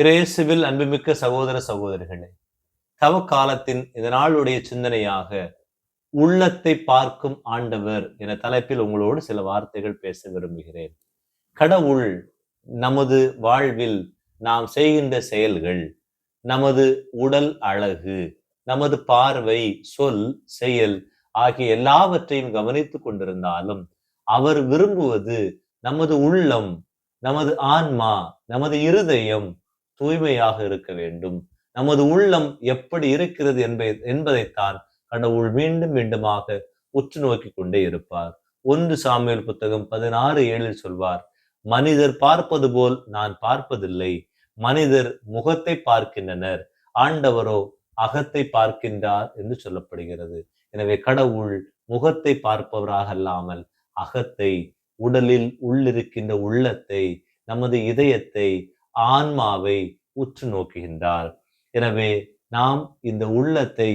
இயேசுவில் அன்புமிக்க சகோதர சகோதரிகளே, தவ காலத்தின் இந்த நாளுடைய சிந்தனையாக உள்ளத்தை பார்க்கும் ஆண்டவர் என தலைப்பில் உங்களோடு சில வார்த்தைகள் பேச விரும்புகிறேன். கடவுள் நமது வாழ்வில் நாம் செய்கின்ற செயல்கள், நமது உடல் அழகு, நமது பார்வை, சொல், செயல் ஆகிய எல்லாவற்றையும் கவனித்துக் கொண்டிருந்தாலும் அவர் விரும்புவது நமது உள்ளம், நமது ஆன்மா, நமது இருதயம் தூய்மையாக இருக்க வேண்டும். நமது உள்ளம் எப்படி இருக்கிறது என்பதைத்தான் கடவுள் மீண்டும் மீண்டுமாக உற்று நோக்கி கொண்டே இருப்பார். 1 சாமுவேல் புத்தகம் 16:7 சொல்வார், மனிதர் பார்ப்பது போல் நான் பார்ப்பதில்லை. மனிதர் முகத்தை பார்க்கின்றனர், ஆண்டவரோ அகத்தை பார்க்கின்றார் என்று சொல்லப்படுகிறது. எனவே கடவுள் முகத்தை பார்ப்பவராக அல்லாமல் அகத்தை, உடலில் உள்ளிருக்கின்ற உள்ளத்தை, நமது இதயத்தை, ஆன்மாவை உற்று நோக்குகின்றார். எனவே நாம் இந்த உள்ளத்தை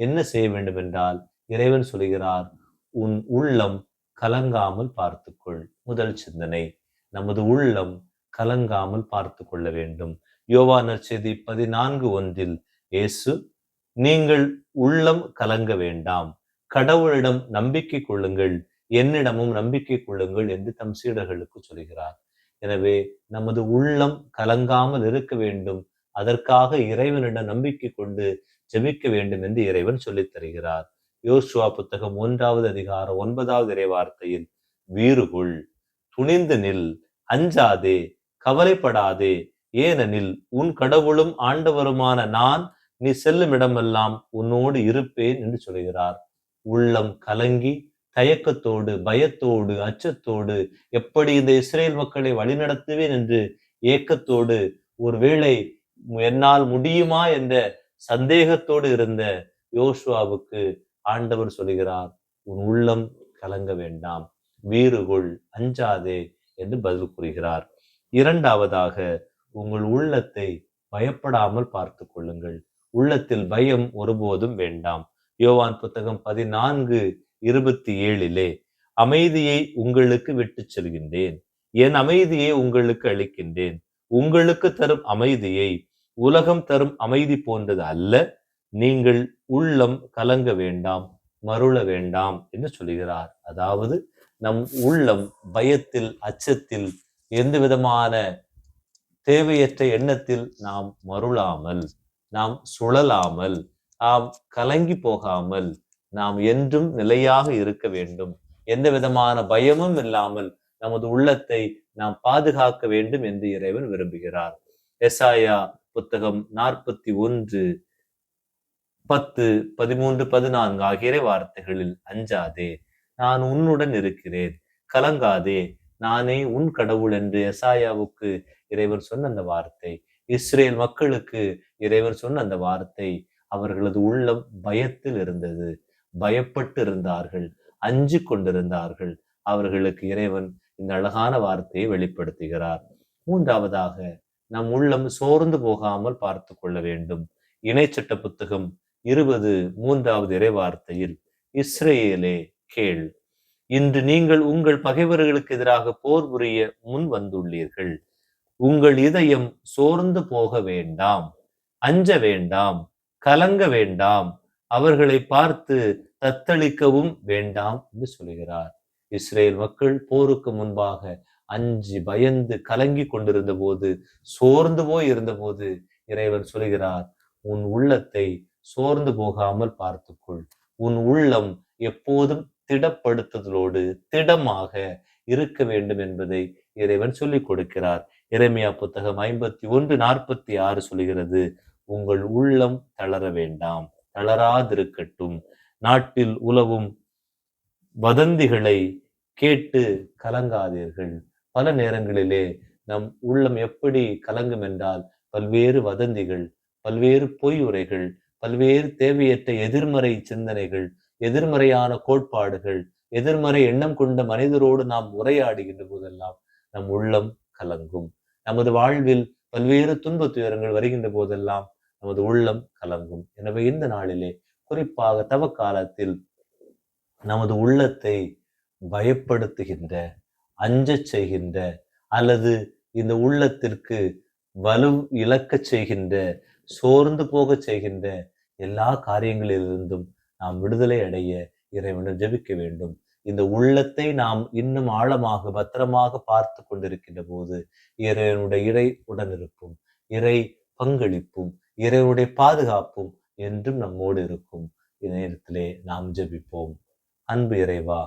என்ன செய்ய வேண்டும் என்றால், இறைவன் சொல்கிறார், உன் உள்ளம் கலங்காமல் பார்த்துக்கொள். முதல் சிந்தனை, நமது உள்ளம் கலங்காமல் பார்த்து கொள்ள வேண்டும். யோவான் நற்செய்தி 14:1 இயேசு, நீங்கள் உள்ளம் கலங்க வேண்டாம், கடவுளிடம் நம்பிக்கை கொள்ளுங்கள், என்னிடமும் நம்பிக்கை கொள்ளுங்கள் என்று தம் சீடர்களுக்கு சொல்கிறார். எனவே நமது உள்ளம் கலங்காமல் இருக்க வேண்டும். அதற்காக இறைவனிடம் நம்பிக்கை கொண்டு ஜெபிக்க வேண்டும் என்று இறைவன் சொல்லித் தருகிறார். யோசுவா புத்தகம் 1வது அதிகாரம் 9வது இறைவார்த்தையில், வீறுகொள், துணிந்து நில், அஞ்சாதே, கவலைப்படாதே, ஏனெனில் உன் கடவுளும் ஆண்டவருமான நான் நீ செல்லும் இடமெல்லாம் உன்னோடு இருப்பேன் என்று சொல்கிறார். உள்ளம் கலங்கி தயக்கத்தோடு, பயத்தோடு, அச்சத்தோடு, எப்படி இந்த இஸ்ரேல் மக்களை வழிநடத்துவேன் என்று ஏக்கத்தோடு, ஒருவேளை என்னால் முடியுமா என்ற சந்தேகத்தோடு இருந்த யோசுவாவுக்கு ஆண்டவர் சொல்கிறார், உன் உள்ளம் கலங்க வேண்டாம், வீறுகொள், அஞ்சாதே என்று பதில் கூறுகிறார். இரண்டாவதாக, உங்கள் உள்ளத்தை பயப்படாமல் பார்த்து கொள்ளுங்கள். உள்ளத்தில் பயம் ஒருபோதும் வேண்டாம். யோவான் புத்தகம் 14:27 அமைதியை உங்களுக்கு விட்டுச் செல்கின்றேன், என் அமைதியை உங்களுக்கு அளிக்கின்றேன். உங்களுக்கு தரும் அமைதியை உலகம் தரும் அமைதி போன்றது அல்ல. நீங்கள் உள்ளம் கலங்க வேண்டாம், மருள வேண்டாம் என்று சொல்கிறார். அதாவது நம் உள்ளம் பயத்தில், அச்சத்தில், எந்த விதமான தேவையற்ற எண்ணத்தில் நாம் மருளாமல், நாம் சுழலாமல், நாம் கலங்கி போகாமல், நாம் என்றும் நிலையாக இருக்க வேண்டும். எந்த விதமான பயமும் இல்லாமல் நமது உள்ளத்தை நாம் பாதுகாக்க வேண்டும் என்று இறைவன் விரும்புகிறார். எசாயா புத்தகம் 41:10, 13, 14 ஆகிய வார்த்தைகளில், அஞ்சாதே, நான் உன்னுடன் இருக்கிறேன், கலங்காதே, நானே உன் கடவுள் என்று எசாயாவுக்கு இறைவன் சொன்ன அந்த வார்த்தை, இஸ்ரேல் மக்களுக்கு இறைவன் சொன்ன அந்த வார்த்தை, அவர்களது உள்ளம் பயத்தில் இருந்தது, பயப்பட்டு இருந்தார்கள், அஞ்சு கொண்டிருந்தார்கள். அவர்களுக்கு இறைவன் இந்த அழகான வார்த்தையை வெளிப்படுத்துகிறார். மூன்றாவதாக, நம் உள்ளம் சோர்ந்து போகாமல் பார்த்து கொள்ள வேண்டும். இணைச்சட்ட புத்தகம் 20:3 இறைவார்த்தையில், இஸ்ரேலே கேள், இன்று நீங்கள் உங்கள் பகைவர்களுக்கு எதிராக போர் புரிய முன் வந்துள்ளீர்கள். உங்கள் இதயம் சோர்ந்து போக வேண்டாம், அஞ்ச வேண்டாம், கலங்க வேண்டாம், அவர்களை பார்த்து தத்தளிக்கவும் வேண்டாம் என்று சொல்கிறார். இஸ்ரேல் மக்கள் போருக்கு முன்பாக அஞ்சு பயந்து கலங்கி கொண்டிருந்த போது, சோர்ந்து போய் இருந்த போது, இறைவன் சொல்கிறார், உன் உள்ளத்தை சோர்ந்து போகாமல் பார்த்துக்கொள். உன் உள்ளம் எப்போதும் திடப்படுத்துதலோடு திடமாக இருக்க வேண்டும் என்பதை இறைவன் சொல்லிக் கொடுக்கிறார். எரேமியா புத்தகம் 51:46 சொல்கிறது, உங்கள் உள்ளம் தளர வேண்டாம், தளராதிருக்கட்டும். நாட்டில் உலவும் வதந்திகளை கேட்டு கலங்காதீர்கள். பல நேரங்களிலே நம் உள்ளம் எப்படி கலங்கும் என்றால், பல்வேறு வதந்திகள், பல்வேறு பொய் உரைகள், பல்வேறு தேவையற்ற எதிர்மறை சிந்தனைகள், எதிர்மறையான கோட்பாடுகள், எதிர்மறை எண்ணம் கொண்ட மனிதரோடு நாம் உரையாடுகின்ற போதெல்லாம் நம் உள்ளம் கலங்கும். நமது வாழ்வில் பல்வேறு துன்ப துயரங்கள் வருகின்ற போதெல்லாம் நமது உள்ளம் கலங்கும். எனவே இந்த நாளிலே, குறிப்பாக தவ காலத்தில், நமது உள்ளத்தை பயப்படுத்துகின்ற, அஞ்சச் செய்கின்ற, அல்லது இந்த உள்ளத்திற்கு வலு இழக்கச் செய்கின்ற, சோர்ந்து போகச் செய்கின்ற எல்லா காரியங்களிலிருந்தும் நாம் விடுதலை அடைய இறைவனிடம் ஜெபிக்க வேண்டும். இந்த உள்ளத்தை நாம் இன்னும் ஆழமாக பத்திரமாக பார்த்து கொண்டிருக்கின்ற போது இறைவனுடைய இறை உடனிருப்பும், இறை பங்களிப்பும், இறைவனுடைய பாதுகாப்பும் என்றும் நம்மோடு இருக்கும். இந்நேரத்திலே நாம் ஜெபிப்போம். அன்பு இறைவா,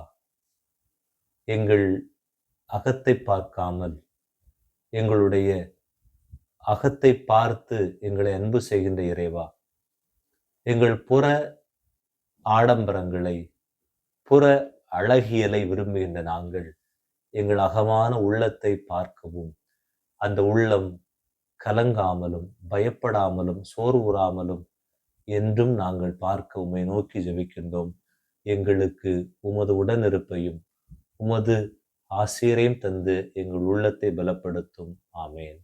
எங்கள் அகத்தை பார்க்காமல் எங்களுடைய அகத்தை பார்த்து எங்களை அன்பு செய்கின்ற இறைவா, எங்கள் புற ஆடம்பரங்களை, புற அழகியலை விரும்புகின்ற நாங்கள் எங்கள் அகமான உள்ளத்தை பார்க்கவும், அந்த உள்ளம் கலங்காமலும் பயப்படாமலும் சோர்வுறாமலும் என்றும் நாங்கள் பார்க்க உம்மை நோக்கி ஜெபிக்கின்றோம். எங்களுக்கு உமது உடனிருப்பையும் உமது ஆசீரையும் தந்து எங்கள் உள்ளத்தை பலப்படுத்தும். ஆமேன்.